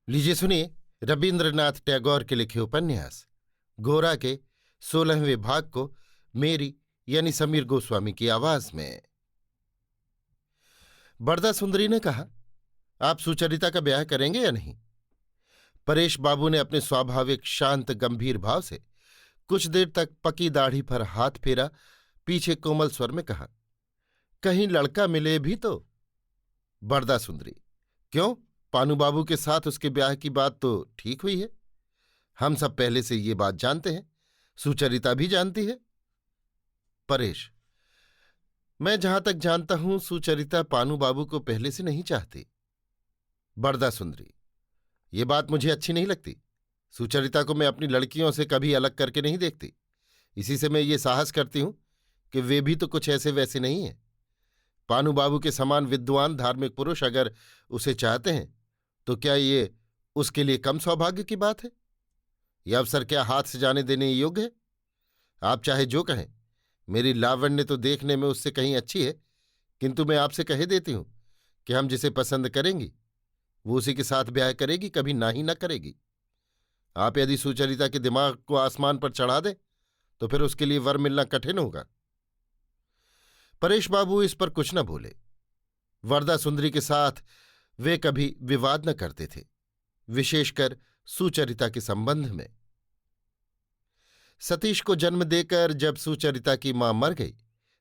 लीजिए सुनिए रविन्द्रनाथ टैगोर के लिखे उपन्यास गोरा के 16वें भाग को मेरी यानी समीर गोस्वामी की आवाज में। बरदा सुंदरी ने कहा, आप सुचरिता का ब्याह करेंगे या नहीं? परेश बाबू ने अपने स्वाभाविक शांत गंभीर भाव से कुछ देर तक पकी दाढ़ी पर हाथ फेरा, पीछे कोमल स्वर में कहा, कहीं लड़का मिले भी तो। बरदा सुंदरी, क्यों? पानू बाबू के साथ उसके ब्याह की बात तो ठीक हुई है। हम सब पहले से ये बात जानते हैं, सुचरिता भी जानती है। परेश, मैं जहां तक जानता हूं सुचरिता पानू बाबू को पहले से नहीं चाहती। बरदा सुंदरी, ये बात मुझे अच्छी नहीं लगती। सुचरिता को मैं अपनी लड़कियों से कभी अलग करके नहीं देखती। इसी से मैं ये साहस करती हूं कि वे भी तो कुछ ऐसे वैसे नहीं हैं। पानू बाबू के समान विद्वान धार्मिक पुरुष अगर उसे चाहते हैं तो क्या ये उसके लिए कम सौभाग्य की बात है? यह अवसर क्या हाथ से जाने देने योग्य है? आप चाहे जो कहें, मेरी लावण्य तो देखने में उससे कहीं अच्छी है, किंतु मैं आपसे कह देती हूं कि हम जिसे पसंद करेंगी वो उसी के साथ ब्याह करेगी, कभी ना ही ना करेगी। आप यदि सुचरिता के दिमाग को आसमान पर चढ़ा दें तो फिर उसके लिए वर मिलना कठिन होगा। परेश बाबू इस पर कुछ न बोले। वरदा सुंदरी के साथ वे कभी विवाद न करते थे, विशेषकर सुचरिता के संबंध में। सतीश को जन्म देकर जब सुचरिता की मां मर गई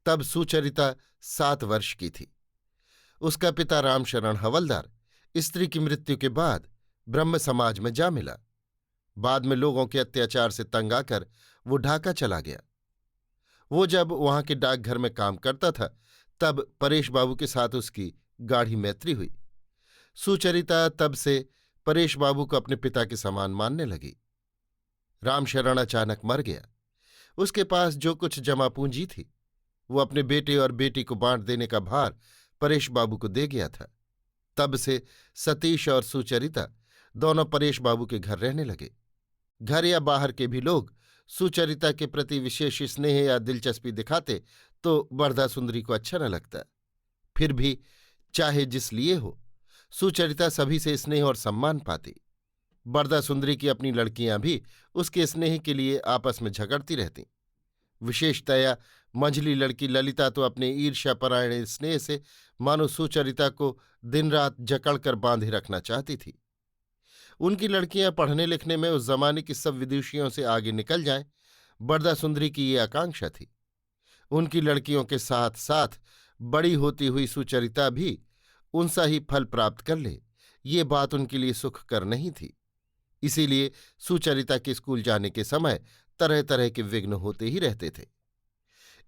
तब सुचरिता 7 वर्ष की थी। उसका पिता रामशरण हवलदार स्त्री की मृत्यु के बाद ब्रह्म समाज में जा मिला। बाद में लोगों के अत्याचार से तंग आकर वो ढाका चला गया। वो जब वहां के डाकघर में काम करता था तब परेश बाबू के साथ उसकी गाढ़ी मैत्री हुई। सुचरिता तब से परेश बाबू को अपने पिता के समान मानने लगी। रामशरण अचानक मर गया। उसके पास जो कुछ जमा पूंजी थी वो अपने बेटे और बेटी को बांट देने का भार परेश बाबू को दे गया था। तब से सतीश और सुचरिता दोनों परेश बाबू के घर रहने लगे। घर या बाहर के भी लोग सुचरिता के प्रति विशेष स्नेह या दिलचस्पी दिखाते तो बरदा सुंदरी को अच्छा न लगता। फिर भी चाहे जिस लिए हो, सुचरिता सभी से स्नेह और सम्मान पाती। बरदा सुंदरी की अपनी लड़कियां भी उसके स्नेह के लिए आपस में झगड़ती रहतीं। विशेषतया मंझली लड़की ललिता तो अपने ईर्ष्यापरायण स्नेह से मानो सुचरिता को दिन रात जकड़कर बांधे रखना चाहती थी। उनकी लड़कियां पढ़ने लिखने में उस जमाने की सब विदुषियों से आगे निकल जाएं, बरदा सुंदरी की ये आकांक्षा थी। उनकी लड़कियों के साथ साथ बड़ी होती हुई सुचरिता भी उनसा ही फल प्राप्त कर ले, ये बात उनके लिए सुखकर नहीं थी। इसीलिए सुचरिता के स्कूल जाने के समय तरह तरह के विघ्न होते ही रहते थे।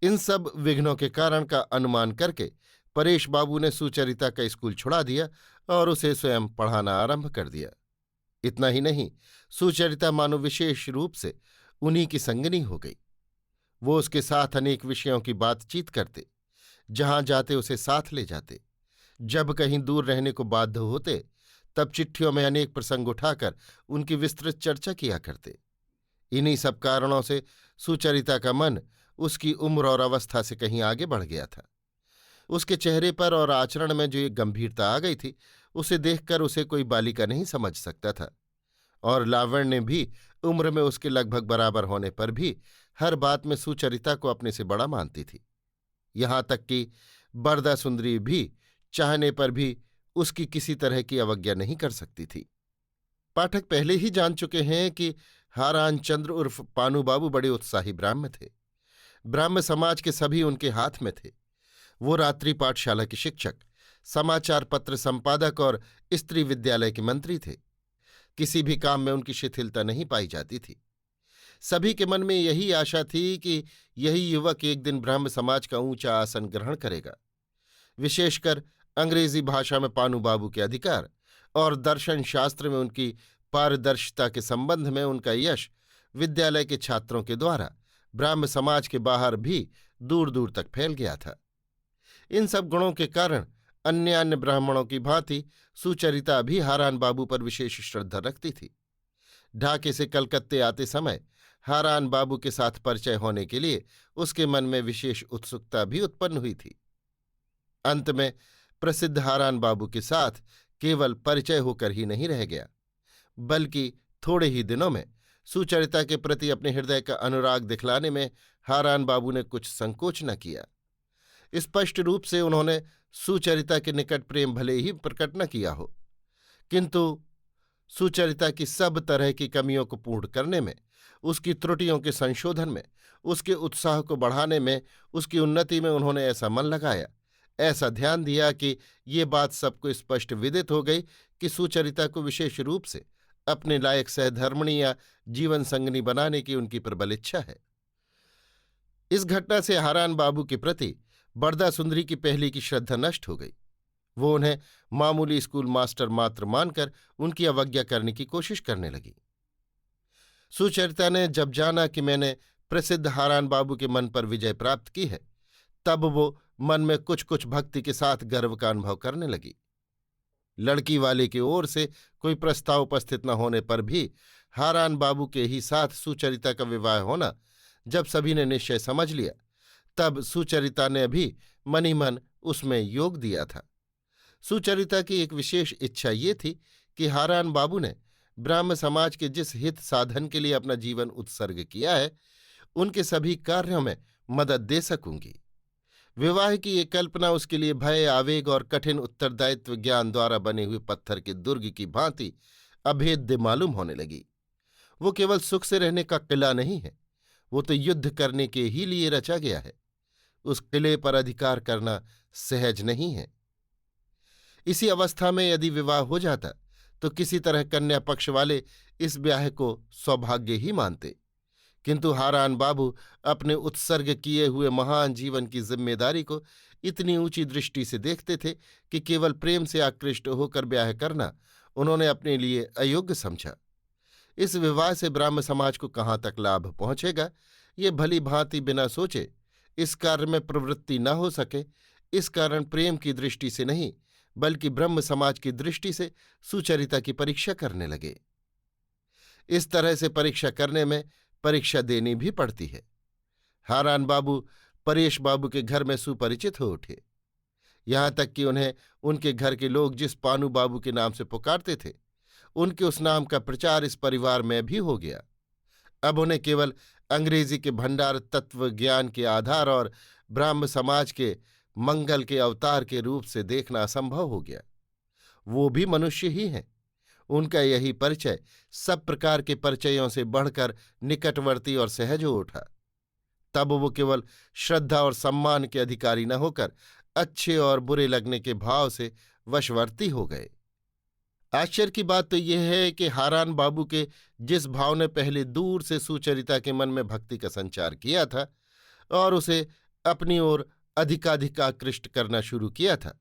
इन सब विघ्नों के कारण का अनुमान करके परेश बाबू ने सुचरिता का स्कूल छुड़ा दिया और उसे स्वयं पढ़ाना आरंभ कर दिया। इतना ही नहीं, सुचरिता मानो विशेष रूप से उन्हीं की संगनी हो गई। वो उसके साथ अनेक विषयों की बातचीत करते, जहां जाते उसे साथ ले जाते। जब कहीं दूर रहने को बाध्य होते तब चिट्ठियों में अनेक प्रसंग उठाकर उनकी विस्तृत चर्चा किया करते। इन्हीं सब कारणों से सुचरिता का मन उसकी उम्र और अवस्था से कहीं आगे बढ़ गया था। उसके चेहरे पर और आचरण में जो एक गंभीरता आ गई थी, उसे देखकर उसे कोई बालिका नहीं समझ सकता था। और लावण्य भी उम्र में उसके लगभग बराबर होने पर भी हर बात में सुचरिता को अपने से बड़ा मानती थी। यहां तक कि बरदा सुंदरी भी चाहने पर भी उसकी किसी तरह की अवज्ञा नहीं कर सकती थी। पाठक पहले ही जान चुके हैं कि हारान चंद्र उर्फ पानू बाबू बड़े उत्साही ब्राह्म थे। ब्राह्म समाज के सभी उनके हाथ में थे। वो रात्रि पाठशाला के शिक्षक, समाचार पत्र संपादक और स्त्री विद्यालय के मंत्री थे। किसी भी काम में उनकी शिथिलता नहीं पाई जाती थी। सभी के मन में यही आशा थी कि यही युवक एक दिन ब्राह्म समाज का ऊंचा आसन ग्रहण करेगा। विशेषकर अंग्रेजी भाषा में पानू बाबू के अधिकार और दर्शन शास्त्र में उनकी पारदर्शिता के संबंध में उनका यश विद्यालय के छात्रों के द्वारा ब्राह्म समाज के बाहर भी दूर दूर तक फैल गया था। इन सब गुणों के कारण अन्य ब्राह्मणों की भांति सुचरिता भी हारान बाबू पर विशेष श्रद्धा रखती थी। ढाके से कलकत्ते आते समय हारान बाबू के साथ परिचय होने के लिए उसके मन में विशेष उत्सुकता भी उत्पन्न हुई थी। अंत में प्रसिद्ध हारान बाबू के साथ केवल परिचय होकर ही नहीं रह गया, बल्कि थोड़े ही दिनों में सुचरिता के प्रति अपने हृदय का अनुराग दिखलाने में हारान बाबू ने कुछ संकोच न किया। स्पष्ट रूप से उन्होंने सुचरिता के निकट प्रेम भले ही प्रकट न किया हो, किंतु सुचरिता की सब तरह की कमियों को पूर्ण करने में, उसकी त्रुटियों के संशोधन में, उसके उत्साह को बढ़ाने में, उसकी उन्नति में उन्होंने ऐसा मन लगाया, ऐसा ध्यान दिया कि ये बात सबको स्पष्ट विदित हो गई कि सुचरिता को विशेष रूप से अपने लायक सहधर्मिणी या जीवन संगनी बनाने की उनकी प्रबल इच्छा है। इस घटना से हारान बाबू के प्रति बरदा सुंदरी की पहले की श्रद्धा नष्ट हो गई। वो उन्हें मामूली स्कूल मास्टर मात्र मानकर उनकी अवज्ञा करने की कोशिश करने लगी। सुचरिता ने जब जाना कि मैंने प्रसिद्ध हारान बाबू के मन पर विजय प्राप्त की है, तब वो मन में कुछ कुछ भक्ति के साथ गर्व का अनुभव करने लगी। लड़की वाले की ओर से कोई प्रस्ताव उपस्थित न होने पर भी हारान बाबू के ही साथ सुचरिता का विवाह होना जब सभी ने निश्चय समझ लिया, तब सुचरिता ने भी मन ही मन उसमें योग दिया था। सुचरिता की एक विशेष इच्छा ये थी कि हारान बाबू ने ब्राह्म समाज के जिस हित साधन के लिए अपना जीवन उत्सर्ग किया है, उनके सभी कार्यों में मदद दे सकूंगी। विवाह की ये कल्पना उसके लिए भय, आवेग और कठिन उत्तरदायित्व ज्ञान द्वारा बने हुए पत्थर के दुर्ग की भांति अभेद्य मालूम होने लगी। वो केवल सुख से रहने का किला नहीं है, वो तो युद्ध करने के ही लिए रचा गया है। उस किले पर अधिकार करना सहज नहीं है। इसी अवस्था में यदि विवाह हो जाता तो किसी तरह कन्या पक्ष वाले इस ब्याह को सौभाग्य ही मानते, किंतु हारान बाबू अपने उत्सर्ग किए हुए महान जीवन की जिम्मेदारी को इतनी ऊंची दृष्टि से देखते थे कि केवल प्रेम से आकृष्ट होकर ब्याह करना उन्होंने अपने लिए अयोग्य समझा। इस विवाह से ब्राह्म समाज को कहाँ तक लाभ पहुंचेगा, ये भली भांति बिना सोचे इस कार्य में प्रवृत्ति न हो सके, इस कारण प्रेम की दृष्टि से नहीं बल्कि ब्रह्म समाज की दृष्टि से सुचरिता की परीक्षा करने लगे। इस तरह से परीक्षा करने में परीक्षा देनी भी पड़ती है। हारान बाबू परेश बाबू के घर में सुपरिचित हो उठे, यहां तक कि उन्हें उनके घर के लोग जिस पानू बाबू के नाम से पुकारते थे, उनके उस नाम का प्रचार इस परिवार में भी हो गया। अब उन्हें केवल अंग्रेजी के भंडार तत्व ज्ञान के आधार और ब्राह्म समाज के मंगल के अवतार के रूप से देखना असंभव हो गया। वो भी मनुष्य ही हैं। उनका यही परिचय सब प्रकार के परिचयों से बढ़कर निकटवर्ती और सहज हो उठा। तब वो केवल श्रद्धा और सम्मान के अधिकारी न होकर अच्छे और बुरे लगने के भाव से वशवर्ती हो गए। आश्चर्य की बात तो यह है कि हारान बाबू के जिस भाव ने पहले दूर से सुचरिता के मन में भक्ति का संचार किया था और उसे अपनी ओर अधिकाधिक आकृष्ट करना शुरू किया था,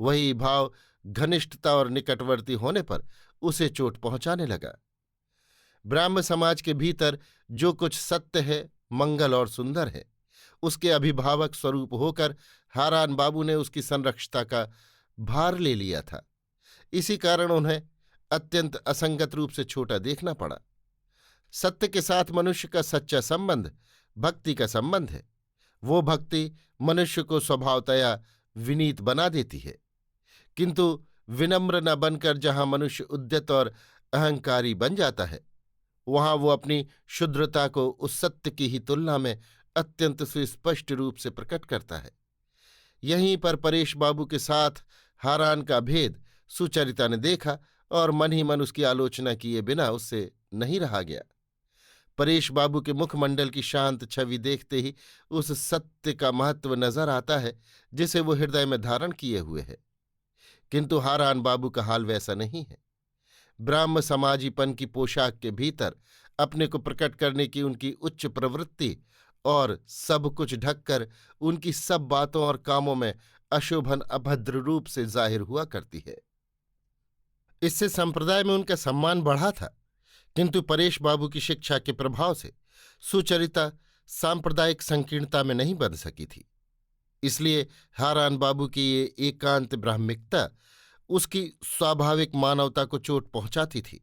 वही भाव घनिष्ठता और निकटवर्ती होने पर उसे चोट पहुंचाने लगा। ब्राह्म समाज के भीतर जो कुछ सत्य है, मंगल और सुंदर है, उसके अभिभावक स्वरूप होकर हारान बाबू ने उसकी संरक्षता का भार ले लिया था। इसी कारण उन्हें अत्यंत असंगत रूप से छोटा देखना पड़ा। सत्य के साथ मनुष्य का सच्चा संबंध भक्ति का संबंध है। वो भक्ति मनुष्य को स्वभावतया विनीत बना देती है, किंतु विनम्र न बनकर जहां मनुष्य उद्यत और अहंकारी बन जाता है, वहां वो अपनी शुद्रता को उस सत्य की ही तुलना में अत्यंत सुस्पष्ट रूप से प्रकट करता है। यहीं पर परेश बाबू के साथ हारान का भेद सुचरिता ने देखा और मन ही मन उसकी आलोचना किए बिना उससे नहीं रहा गया। परेश बाबू के मुखमंडल की शांत छवि देखते ही उस सत्य का महत्व नजर आता है जिसे वो हृदय में धारण किए हुए है, किंतु हारान बाबू का हाल वैसा नहीं है। ब्राह्म समाजीपन की पोशाक के भीतर अपने को प्रकट करने की उनकी उच्च प्रवृत्ति और सब कुछ ढककर उनकी सब बातों और कामों में अशोभन अभद्र रूप से जाहिर हुआ करती है। इससे संप्रदाय में उनका सम्मान बढ़ा था, किंतु परेश बाबू की शिक्षा के प्रभाव से सुचरिता सांप्रदायिक संकीर्णता में नहीं बन सकी थी। इसलिए हारान बाबू की ये एकांत ब्राह्मिकता उसकी स्वाभाविक मानवता को चोट पहुंचाती थी।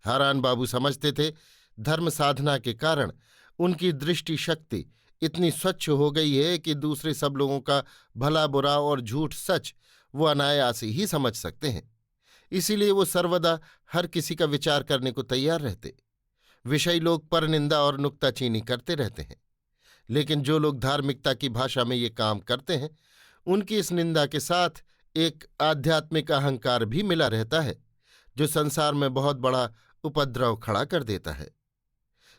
हारान बाबू समझते थे धर्म साधना के कारण उनकी दृष्टि शक्ति इतनी स्वच्छ हो गई है कि दूसरे सब लोगों का भला बुरा और झूठ सच वो अनायास ही समझ सकते हैं। इसीलिए वो सर्वदा हर किसी का विचार करने को तैयार रहते। विषयी लोग परनिंदा और नुक्ताचीनी करते रहते हैं, लेकिन जो लोग धार्मिकता की भाषा में ये काम करते हैं, उनकी इस निंदा के साथ एक आध्यात्मिक अहंकार भी मिला रहता है, जो संसार में बहुत बड़ा उपद्रव खड़ा कर देता है।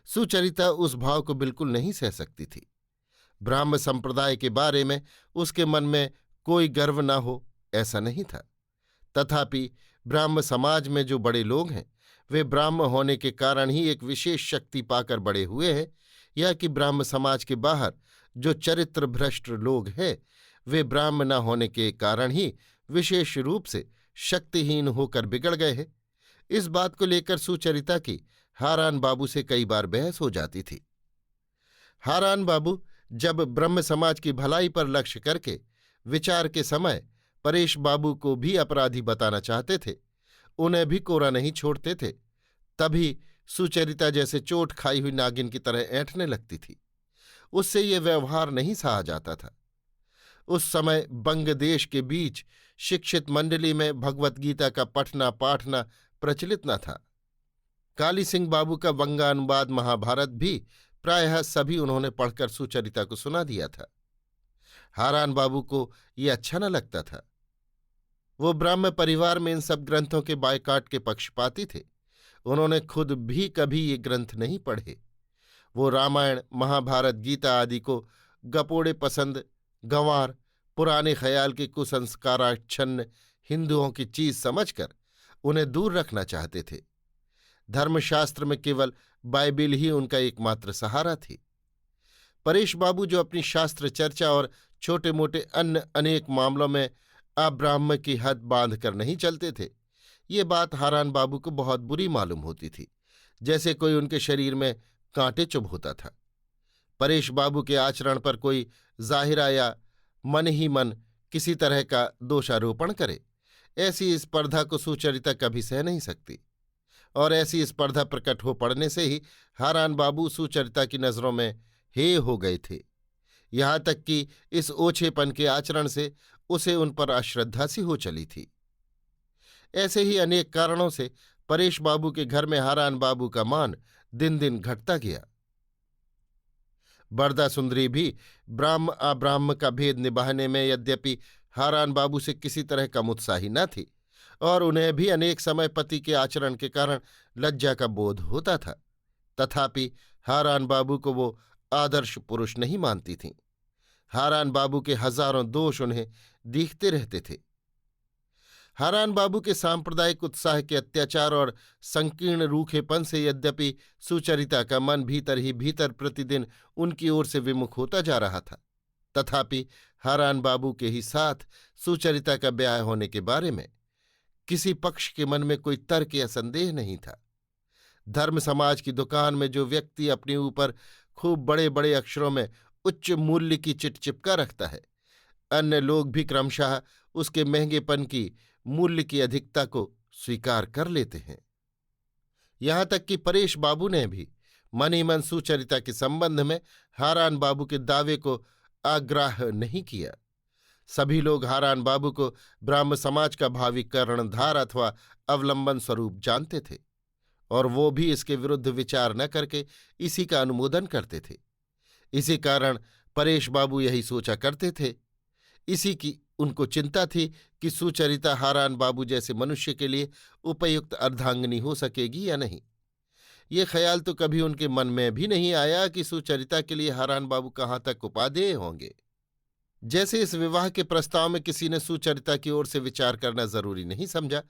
सुचरिता उस भाव को बिल्कुल नहीं सह सकती थी। ब्राह्म संप्रदाय के बारे में उसके मन में कोई गर्व न हो, ऐसा नहीं था। तथापि ब्राह्म समाज में जो बड़े लोग हैं, वे ब्राह्म होने के कारण ही एक विशेष शक्ति पाकर बड़े हुए हैं, या कि ब्राह्म समाज के बाहर जो चरित्र भ्रष्ट लोग हैं, वे ब्राह्म न होने के कारण ही विशेष रूप से शक्तिहीन होकर बिगड़ गए हैं। इस बात को लेकर सुचरिता की हारान बाबू से कई बार बहस हो जाती थी। हारान बाबू जब ब्रह्म समाज की भलाई पर लक्ष्य करके विचार के समय परेश बाबू को भी अपराधी बताना चाहते थे, उन्हें भी कोरा नहीं छोड़ते थे, तभी सुचरिता जैसे चोट खाई हुई नागिन की तरह ऐंठने लगती थी। उससे ये व्यवहार नहीं सहा जाता था। उस समय बंग देश के बीच शिक्षित मंडली में भगवत गीता का पठना पाठना प्रचलित न था। काली सिंह बाबू का वंगानुवाद महाभारत भी प्रायः सभी उन्होंने पढ़कर सुचरिता को सुना दिया था। हारान बाबू को ये अच्छा न लगता था। वो ब्राह्म परिवार में इन सब ग्रंथों के बायकाट के पक्षपाती थे। उन्होंने खुद भी कभी ये ग्रंथ नहीं पढ़े। वो रामायण महाभारत गीता आदि को गपोड़े पसंद, गंवार, पुराने ख्याल के कुसंस्काराच्छन्न हिंदुओं की चीज समझकर उन्हें दूर रखना चाहते थे। धर्मशास्त्र में केवल बाइबिल ही उनका एकमात्र सहारा थी। परेश बाबू जो अपनी शास्त्र चर्चा और छोटे मोटे अन्य अनेक मामलों में अब्राह्म की हद बांध कर नहीं चलते थे, ये बात हारान बाबू को बहुत बुरी मालूम होती थी, जैसे कोई उनके शरीर में कांटे चुभ होता था। परेश बाबू के आचरण पर कोई जाहिरा या मन ही मन किसी तरह का दोषारोपण करे, ऐसी स्पर्धा को सुचरिता कभी सह नहीं सकती, और ऐसी स्पर्धा प्रकट हो पड़ने से ही हारान बाबू सुचरिता की नज़रों में हे हो गए थे। यहाँ तक कि इस ओछेपन के आचरण से उसे उन पर अश्रद्धा सी हो चली थी। ऐसे ही अनेक कारणों से परेश बाबू के घर में हारान बाबू का मान दिन दिन घटता गया। बरदा सुंदरी भी ब्राह्म अब्राह्म का भेद निभाने में यद्यपि हारान बाबू से किसी तरह कम उत्साही न थी, और उन्हें भी अनेक समय पति के आचरण के कारण लज्जा का बोध होता था, तथापि हारान बाबू को वो आदर्श पुरुष नहीं मानती थीं। हारान बाबू के हजारों दोष उन्हें दिखते रहते थे। हारान बाबू के सांप्रदायिक उत्साह के अत्याचार और संकीर्ण रूखेपन से यद्यपि सुचरिता का मन भीतर ही भीतर प्रतिदिन उनकी ओर से विमुख होता जा रहा था, तथापि हारान बाबू के ही साथ सुचरिता का ब्याह होने के बारे में किसी पक्ष के मन में कोई तर्क या संदेह नहीं था। धर्म समाज की दुकान में जो व्यक्ति अपने ऊपर खूब बड़े बड़े अक्षरों में उच्च मूल्य की चिट चिपका रखता है, अन्य लोग भी क्रमशः उसके महंगेपन की मूल्य की अधिकता को स्वीकार कर लेते हैं। यहाँ तक कि परेश बाबू ने भी मन ही मन सुचरिता के संबंध में हारान बाबू के दावे को अग्राह्य नहीं किया। सभी लोग हारान बाबू को ब्राह्म समाज का भावी कर्णधार अथवा अवलंबन स्वरूप जानते थे, और वो भी इसके विरुद्ध विचार न करके इसी का अनुमोदन करते थे। इसी कारण परेश बाबू यही सोचा करते थे, इसी की उनको चिंता थी कि सुचरिता हारान बाबू जैसे मनुष्य के लिए उपयुक्त अर्धांगिनी हो सकेगी या नहीं। ये ख्याल तो कभी उनके मन में भी नहीं आया कि सुचरिता के लिए हारान बाबू कहाँ तक उपादेय होंगे। जैसे इस विवाह के प्रस्ताव में किसी ने सुचरिता की ओर से विचार करना जरूरी नहीं समझा,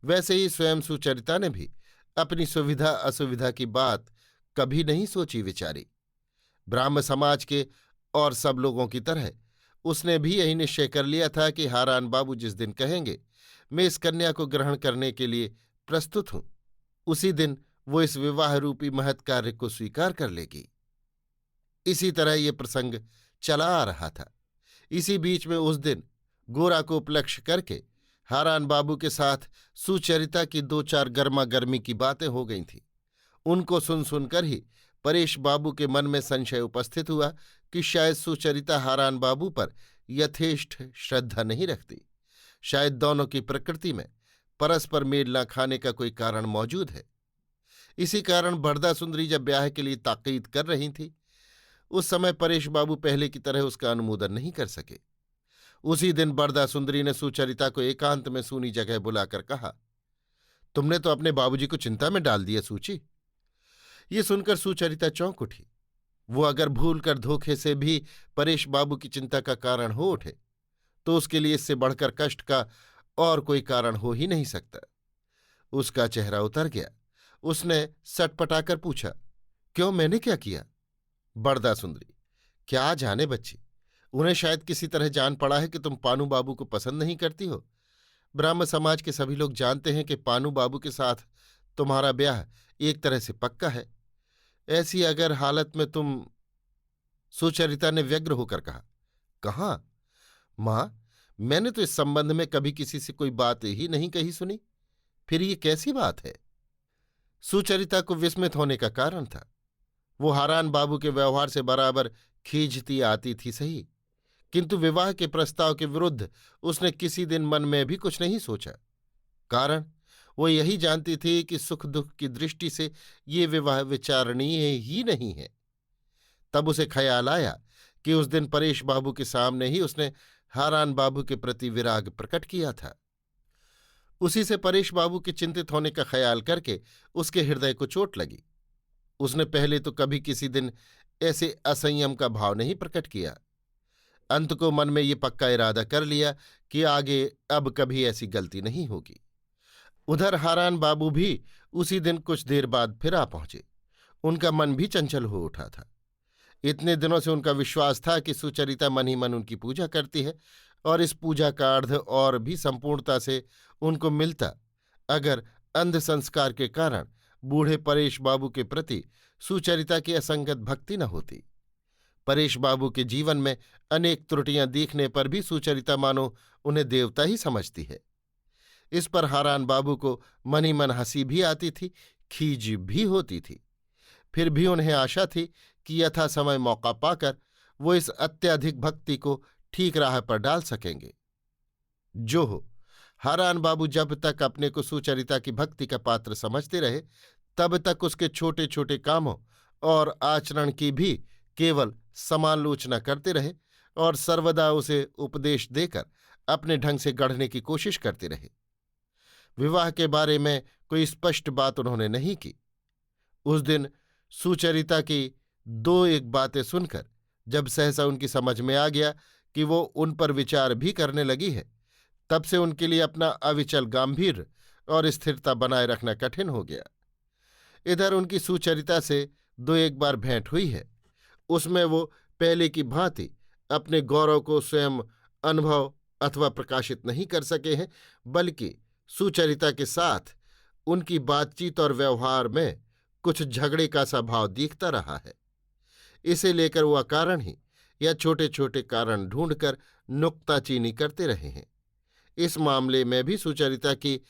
वैसे ही स्वयं सुचरिता ने भी अपनी सुविधा असुविधा की बात कभी नहीं सोची विचारी। ब्राह्म समाज के और सब लोगों की तरह उसने भी यही निश्चय कर लिया था कि हारान बाबू जिस दिन कहेंगे मैं इस कन्या को ग्रहण करने के लिए प्रस्तुत हूं, उसी दिन वो इस विवाह रूपी महत् कार्य को स्वीकार कर लेगी। इसी तरह ये प्रसंग चला आ रहा था। इसी बीच में उस दिन गोरा को उपलक्ष्य करके हारान बाबू के साथ सुचरिता की 2-4 गर्मा गर्मी की बातें हो गई थीं। उनको सुन सुनकर ही परेश बाबू के मन में संशय उपस्थित हुआ कि शायद सुचरिता हारान बाबू पर यथेष्ट श्रद्धा नहीं रखती। शायद दोनों की प्रकृति में परस्पर मेल न खाने का कोई कारण मौजूद है। इसी कारण बरदा सुंदरी जब ब्याह के लिए ताकीद कर रही थी, उस समय परेश बाबू पहले की तरह उसका अनुमोदन नहीं कर सके। उसी दिन बरदा सुंदरी ने सुचरिता को एकांत में सूनी जगह बुलाकर कहा, तुमने तो अपने बाबूजी को चिंता में डाल दिया सूची। ये सुनकर सुचरिता चौंक उठी। वो अगर भूल कर धोखे से भी परेश बाबू की चिंता का कारण हो उठे तो उसके लिए इससे बढ़कर कष्ट का और कोई कारण हो ही नहीं सकता। उसका चेहरा उतर गया। उसने सटपटाकर पूछा, क्यों, मैंने क्या किया? बरदा सुंदरी, क्या जाने बच्ची, उन्हें शायद किसी तरह जान पड़ा है कि तुम पानू बाबू को पसंद नहीं करती हो। ब्राह्मण समाज के सभी लोग जानते हैं कि पानू बाबू के साथ तुम्हारा ब्याह एक तरह से पक्का है। ऐसी अगर हालत में तुम। सुचरिता ने व्यग्र होकर कहा, कहाँ मां, मैंने तो इस संबंध में कभी किसी से कोई बात ही नहीं कही सुनी, फिर ये कैसी बात है? सुचरिता को विस्मित होने का कारण था। वो हारान बाबू के व्यवहार से बराबर खींचती आती थी सही, किंतु विवाह के प्रस्ताव के विरुद्ध उसने किसी दिन मन में भी कुछ नहीं सोचा। कारण वो यही जानती थी कि सुख दुख की दृष्टि से ये विवाह विचारणीय ही नहीं है। तब उसे ख्याल आया कि उस दिन परेश बाबू के सामने ही उसने हारान बाबू के प्रति विराग प्रकट किया था। उसी से परेश बाबू के चिंतित होने का ख्याल करके उसके हृदय को चोट लगी। उसने पहले तो कभी किसी दिन ऐसे असंयम का भाव नहीं प्रकट किया। अंत को मन में ये पक्का इरादा कर लिया कि आगे अब कभी ऐसी गलती नहीं होगी। उधर हारान बाबू भी उसी दिन कुछ देर बाद फिर आ पहुंचे। उनका मन भी चंचल हो उठा था। इतने दिनों से उनका विश्वास था कि सुचरिता मन ही मन उनकी पूजा करती है और इस पूजा का अर्घ और भी संपूर्णता से उनको मिलता अगर अंध संस्कार के कारण बूढ़े परेश बाबू के प्रति सुचरिता की असंगत भक्ति न होती। परेश बाबू के जीवन में अनेक त्रुटियां दिखने पर भी सुचरिता मानो उन्हें देवता ही समझती है। इस पर हारान बाबू को मन ही मन हंसी भी आती थी, खीज भी होती थी। फिर भी उन्हें आशा थी कि यथा समय मौका पाकर वो इस अत्यधिक भक्ति को ठीक राह पर डाल सकेंगे। जो हो, हारान बाबू जब तक अपने को सुचरिता की भक्ति का पात्र समझते रहे तब तक उसके छोटे छोटे कामों और आचरण की भी केवल समालोचना करते रहे और सर्वदा उसे उपदेश देकर अपने ढंग से गढ़ने की कोशिश करते रहे। विवाह के बारे में कोई स्पष्ट बात उन्होंने नहीं की। उस दिन सुचरिता की दो एक बातें सुनकर जब सहसा उनकी समझ में आ गया कि वो उन पर विचार भी करने लगी है, तब से उनके लिए अपना अविचल गांभीर्य और स्थिरता बनाए रखना कठिन हो गया। इधर उनकी सुचरिता से दो एक बार भेंट हुई है। उसमें वो पहले की भांति अपने गौरव को स्वयं अनुभव अथवा प्रकाशित नहीं कर सके हैं, बल्कि सुचरिता के साथ उनकी बातचीत और व्यवहार में कुछ झगड़े का सा भाव दिखता रहा है। इसे लेकर वो अकारण ही या छोटे छोटे कारण ढूंढकर नुक्ताचीनी करते रहे हैं। इस मामले में भी सुचरिता की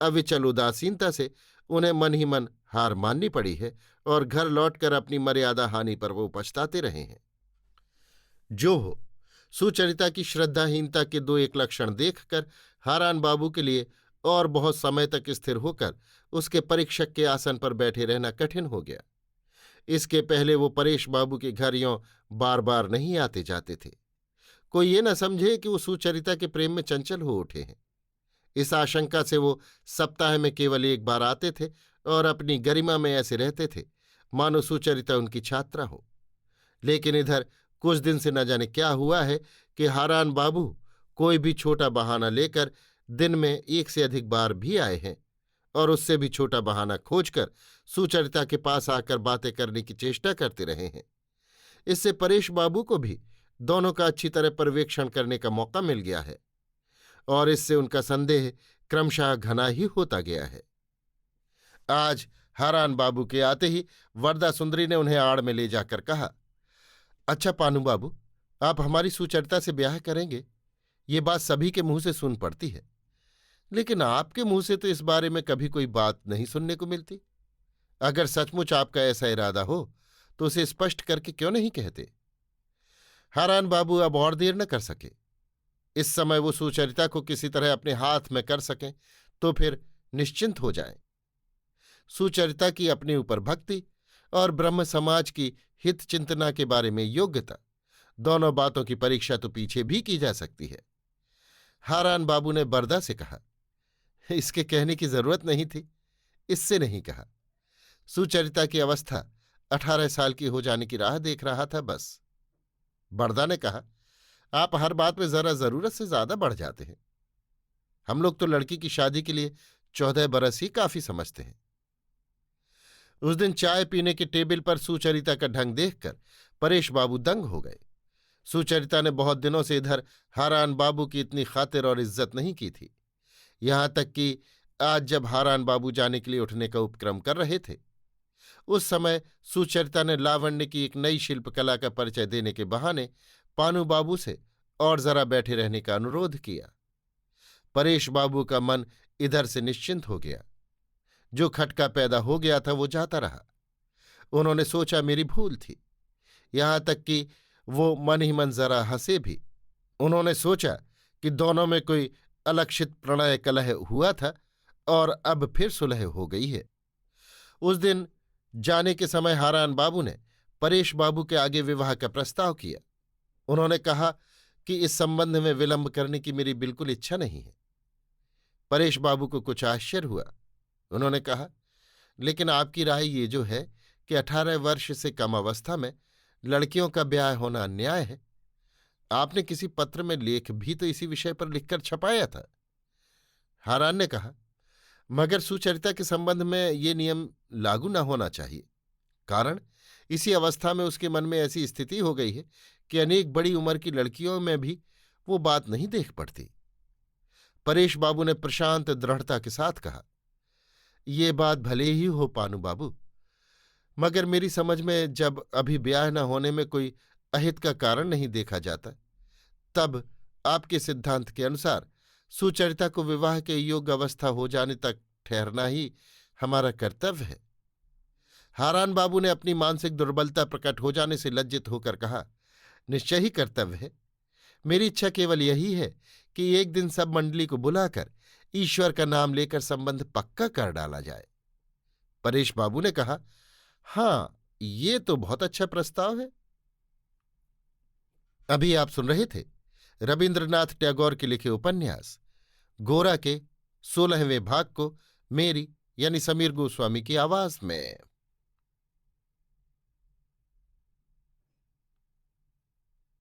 अविचल उदासीनता से उन्हें मन ही मन हार माननी पड़ी है और घर लौटकर अपनी मर्यादा हानि पर वो पछताते रहे हैं। जो हो, सुचरिता की श्रद्धाहीनता के दो एक लक्षण देखकर हारान बाबू के लिए और बहुत समय तक स्थिर होकर उसके परीक्षक के आसन पर बैठे रहना कठिन हो गया। इसके पहले वो परेश बाबू के घर यों बार बार नहीं आते जाते थे। कोई ये न समझे कि वो सुचरिता के प्रेम में चंचल हो उठे हैं। इस आशंका से वो सप्ताह में केवल एक बार आते थे और अपनी गरिमा में ऐसे रहते थे मानो सुचरिता उनकी छात्रा हो। लेकिन इधर कुछ दिन से न जाने क्या हुआ है कि हारान बाबू कोई भी छोटा बहाना लेकर दिन में एक से अधिक बार भी आए हैं और उससे भी छोटा बहाना खोजकर सुचरिता के पास आकर बातें करने की चेष्टा करते रहे हैं। इससे परेश बाबू को भी दोनों का अच्छी तरह पर्यवेक्षण करने का मौका मिल गया है और इससे उनका संदेह क्रमशः घना ही होता गया है। आज हारान बाबू के आते ही वरदा सुंदरी ने उन्हें आड़ में ले जाकर कहा, अच्छा पानू बाबू, आप हमारी सुचरिता से ब्याह करेंगे, ये बात सभी के मुंह से सुन पड़ती है, लेकिन आपके मुंह से तो इस बारे में कभी कोई बात नहीं सुनने को मिलती। अगर सचमुच आपका ऐसा इरादा हो तो उसे स्पष्ट करके क्यों नहीं कहते? हारान बाबू अब और देर न कर सके। इस समय वो सुचरिता को किसी तरह अपने हाथ में कर सकें तो फिर निश्चिंत हो जाएं। सुचरिता की अपने ऊपर भक्ति और ब्रह्म समाज की हित चिंतना के बारे में योग्यता, दोनों बातों की परीक्षा तो पीछे भी की जा सकती है। हारान बाबू ने बरदा से कहा, इसके कहने की जरूरत नहीं थी, इससे नहीं कहा। सुचरिता की अवस्था 18 साल की हो जाने की राह देख रहा था, बस। बरदा ने कहा, आप हर बात में जरा जरूरत से ज्यादा बढ़ जाते हैं। हम लोग तो लड़की की शादी के लिए 14 बरस ही काफी समझते हैं। उस दिन चाय पीने के टेबल पर सुचरिता का ढंग देखकर परेश बाबू दंग हो गए। सुचरिता ने बहुत दिनों से इधर हारान बाबू की इतनी खातिर और इज्जत नहीं की थी। यहां तक कि आज जब हारान बाबू जाने के लिए उठने का उपक्रम कर रहे थे, उस समय सुचरिता ने लावण्य की एक नई शिल्पकला का परिचय देने के बहाने पानू बाबू से और जरा बैठे रहने का अनुरोध किया। परेश बाबू का मन इधर से निश्चिंत हो गया। जो खटका पैदा हो गया था वो जाता रहा। उन्होंने सोचा मेरी भूल थी। यहां तक कि वो मन ही मन जरा हंसे भी। उन्होंने सोचा कि दोनों में कोई अलक्षित प्रणय कलह हुआ था और अब फिर सुलह हो गई है। उस दिन जाने के समय हारान बाबू ने परेश बाबू के आगे विवाह का प्रस्ताव किया। उन्होंने कहा कि इस संबंध में विलंब करने की मेरी बिल्कुल इच्छा नहीं है। परेश बाबू को कुछ आश्चर्य हुआ। उन्होंने कहा, लेकिन आपकी राय ये जो है कि 18 वर्ष से कम अवस्था में लड़कियों का ब्याह होना अन्याय है, आपने किसी पत्र में लेख भी तो इसी विषय पर लिखकर छपाया था। हारान ने कहा, मगर सुचरिता के संबंध में ये नियम लागू न होना चाहिए। कारण इसी अवस्था में उसके मन में ऐसी स्थिति हो गई है कि अनेक बड़ी उम्र की लड़कियों में भी वो बात नहीं देख पड़ती। परेश बाबू ने प्रशांत दृढ़ता के साथ कहा, ये बात भले ही हो पानू बाबू, मगर मेरी समझ में जब अभी ब्याह न होने में कोई अहित का कारण नहीं देखा जाता, तब आपके सिद्धांत के अनुसार सुचरिता को विवाह के योग्य अवस्था हो जाने तक ठहरना ही हमारा कर्तव्य है। हारान बाबू ने अपनी मानसिक दुर्बलता प्रकट हो जाने से लज्जित होकर कहा, निश्चय ही कर्तव्य है। मेरी इच्छा केवल यही है कि एक दिन सब मंडली को बुलाकर ईश्वर का नाम लेकर संबंध पक्का कर डाला जाए। परेश बाबू ने कहा, हां, ये तो बहुत अच्छा प्रस्ताव है। अभी आप सुन रहे थे रविन्द्रनाथ टैगोर के लिखे उपन्यास गोरा के 16वें भाग को मेरी यानी समीर गोस्वामी की आवाज में।